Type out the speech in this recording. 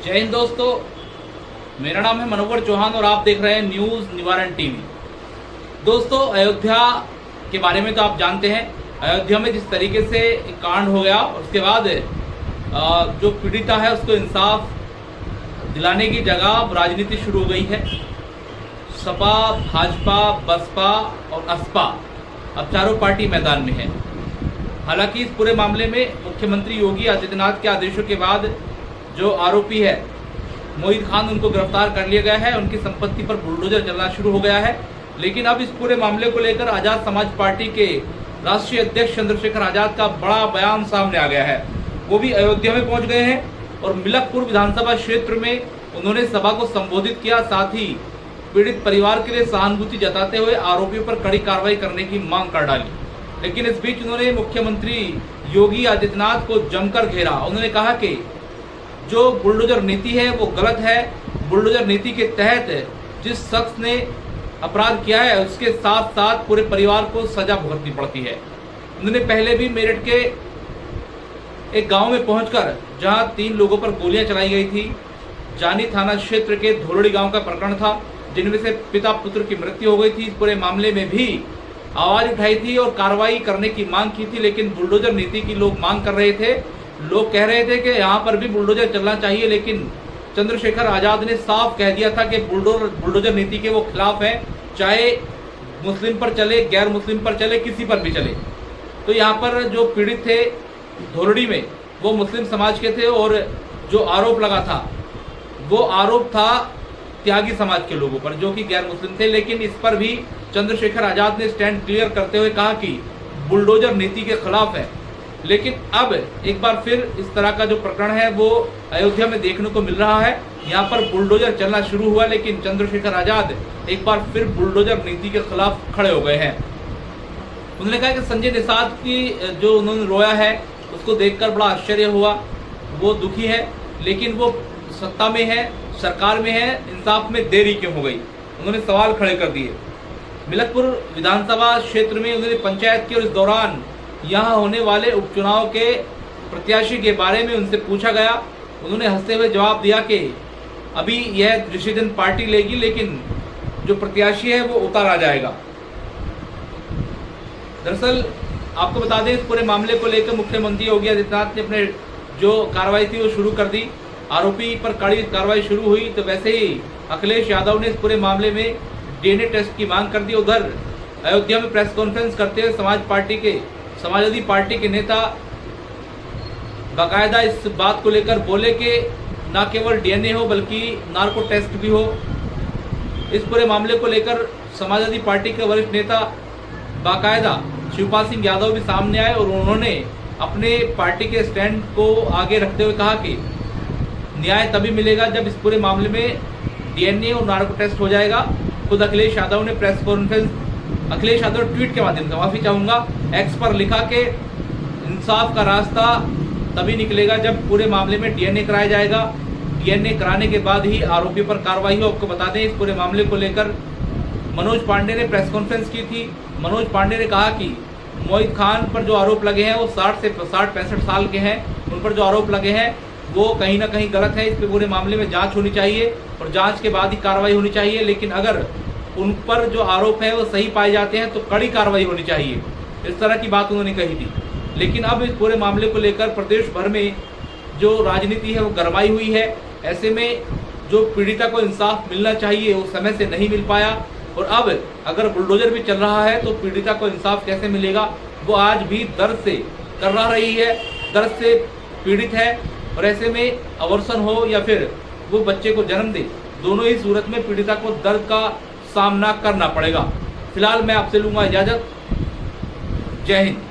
जय हिंद दोस्तों, मेरा नाम है मनोहर चौहान और आप देख रहे हैं न्यूज़ निवारण टीवी। दोस्तों, अयोध्या के बारे में तो आप जानते हैं। अयोध्या में जिस तरीके से एक कांड हो गया, उसके बाद जो पीड़िता है उसको इंसाफ दिलाने की जगह अब राजनीति शुरू हो गई है। सपा, भाजपा, बसपा और असपा अब चारों पार्टी मैदान में है। हालांकि इस पूरे मामले में मुख्यमंत्री योगी आदित्यनाथ के आदेशों के बाद जो आरोपी है मोहित खान, उनको गिरफ्तार कर लिया गया है। उनकी संपत्ति पर बुलडोजर चलना शुरू हो गया है। लेकिन अब इस पूरे मामले को लेकर आजाद समाज पार्टी के राष्ट्रीय अध्यक्ष चंद्रशेखर आजाद का बड़ा बयान सामने आ गया है। वो भी अयोध्या में पहुंच गए हैं और मिलकपुर विधानसभा क्षेत्र में उन्होंने सभा को संबोधित किया। साथ ही पीड़ित परिवार के लिए सहानुभूति जताते हुए आरोपियों पर कड़ी कार्रवाई करने की मांग कर डाली। लेकिन इस बीच उन्होंने मुख्यमंत्री योगी आदित्यनाथ को जमकर घेरा। उन्होंने कहा कि जो बुलडोजर नीति है वो गलत है। बुलडोजर नीति के तहत जिस शख्स ने अपराध किया है उसके साथ साथ पूरे परिवार को सजा भुगतनी पड़ती है। उन्होंने पहले भी मेरठ के एक गांव में पहुंचकर जहां 3 लोगों पर गोलियां चलाई गई थी, जानी थाना क्षेत्र के धोलड़ी गांव का प्रकरण था, जिनमें से पिता पुत्र की मृत्यु हो गई थी। इस पूरे मामले में भी आवाज उठाई थी और कार्रवाई करने की मांग की थी। लेकिन बुलडोजर नीति की लोग मांग कर रहे थे। लोग कह रहे थे कि यहाँ पर भी बुलडोजर चलना चाहिए। लेकिन चंद्रशेखर आजाद ने साफ कह दिया था कि बुलडोजर नीति के वो खिलाफ है, चाहे मुस्लिम पर चले, गैर मुस्लिम पर चले, किसी पर भी चले। तो यहाँ पर जो पीड़ित थे धोलड़ी में वो मुस्लिम समाज के थे और जो आरोप लगा था वो आरोप था त्यागी समाज के लोगों पर, जो कि गैर मुस्लिम थे। लेकिन इस पर भी चंद्रशेखर आजाद ने स्टैंड क्लियर करते हुए कहा कि बुलडोजर नीति के खिलाफ है। लेकिन अब एक बार फिर इस तरह का जो प्रकरण है वो अयोध्या में देखने को मिल रहा है। यहाँ पर बुलडोजर चलना शुरू हुआ, लेकिन चंद्रशेखर आजाद एक बार फिर बुलडोजर नीति के खिलाफ खड़े हो गए हैं। उन्होंने कहा कि संजय निषाद की जो उन्होंने रोया है उसको देखकर बड़ा आश्चर्य हुआ। वो दुखी है, लेकिन वो सत्ता में है, सरकार में है, इंसाफ में देरी क्यों हो गई? उन्होंने सवाल खड़े कर दिए। मिलकपुर विधानसभा क्षेत्र में उन्होंने पंचायत की और इस दौरान यहाँ होने वाले उपचुनाव के प्रत्याशी के बारे में उनसे पूछा गया। उन्होंने हंसते हुए जवाब दिया कि अभी यह डिसीजन पार्टी लेगी, लेकिन जो प्रत्याशी है वो उतारा जाएगा। दरअसल आपको बता दें, इस पूरे मामले को लेकर मुख्यमंत्री योगी आदित्यनाथ ने अपने जो कार्रवाई थी वो शुरू कर दी। आरोपी पर कड़ी कार्रवाई शुरू हुई तो वैसे ही अखिलेश यादव ने इस पूरे मामले में डीएनए टेस्ट की मांग कर दी। उधर अयोध्या में प्रेस कॉन्फ्रेंस करते हुए समाजवादी पार्टी के नेता बाकायदा इस बात को लेकर बोले कि न केवल डीएनए हो बल्कि नार्को टेस्ट भी हो। इस पूरे मामले को लेकर समाजवादी पार्टी के वरिष्ठ नेता बाकायदा शिवपाल सिंह यादव भी सामने आए और उन्होंने अपने पार्टी के स्टैंड को आगे रखते हुए कहा कि न्याय तभी मिलेगा जब इस पूरे मामले में डीएनए और नार्को टेस्ट हो जाएगा। खुद अखिलेश यादव ने press conference, Akhilesh Yadav tweet के माध्यम से, माफी चाहूँगा, एक्स पर लिखा कि इंसाफ का रास्ता तभी निकलेगा जब पूरे मामले में डीएनए कराया जाएगा। डीएनए कराने के बाद ही आरोपी पर कार्रवाई हो। आपको बता दें, इस पूरे मामले को लेकर मनोज पांडे ने प्रेस कॉन्फ्रेंस की थी। मनोज पांडे ने कहा कि मोहित खान पर जो आरोप लगे हैं वो 60 से 65 साल के हैं। उन पर जो आरोप लगे हैं वो कहीं ना कहीं गलत है। इस पूरे मामले में जांच होनी चाहिए और जांच के बाद ही कार्रवाई होनी चाहिए। लेकिन अगर उन पर जो आरोप है वो सही पाए जाते हैं तो कड़ी कार्रवाई होनी चाहिए। इस तरह की बात उन्होंने कही थी। लेकिन अब इस पूरे मामले को लेकर प्रदेश भर में जो राजनीति है वो गरमाई हुई है। ऐसे में जो पीड़िता को इंसाफ मिलना चाहिए वो समय से नहीं मिल पाया और अब अगर बुलडोजर भी चल रहा है तो पीड़िता को इंसाफ कैसे मिलेगा? वो आज भी दर्द से कर्रा रही है, दर्द से पीड़ित है और ऐसे में अवर्सन हो या फिर वो बच्चे को जन्म दे, दोनों ही सूरत में पीड़िता को दर्द का सामना करना पड़ेगा। फिलहाल मैं आपसे लूंगा इजाजत। जय हिंद।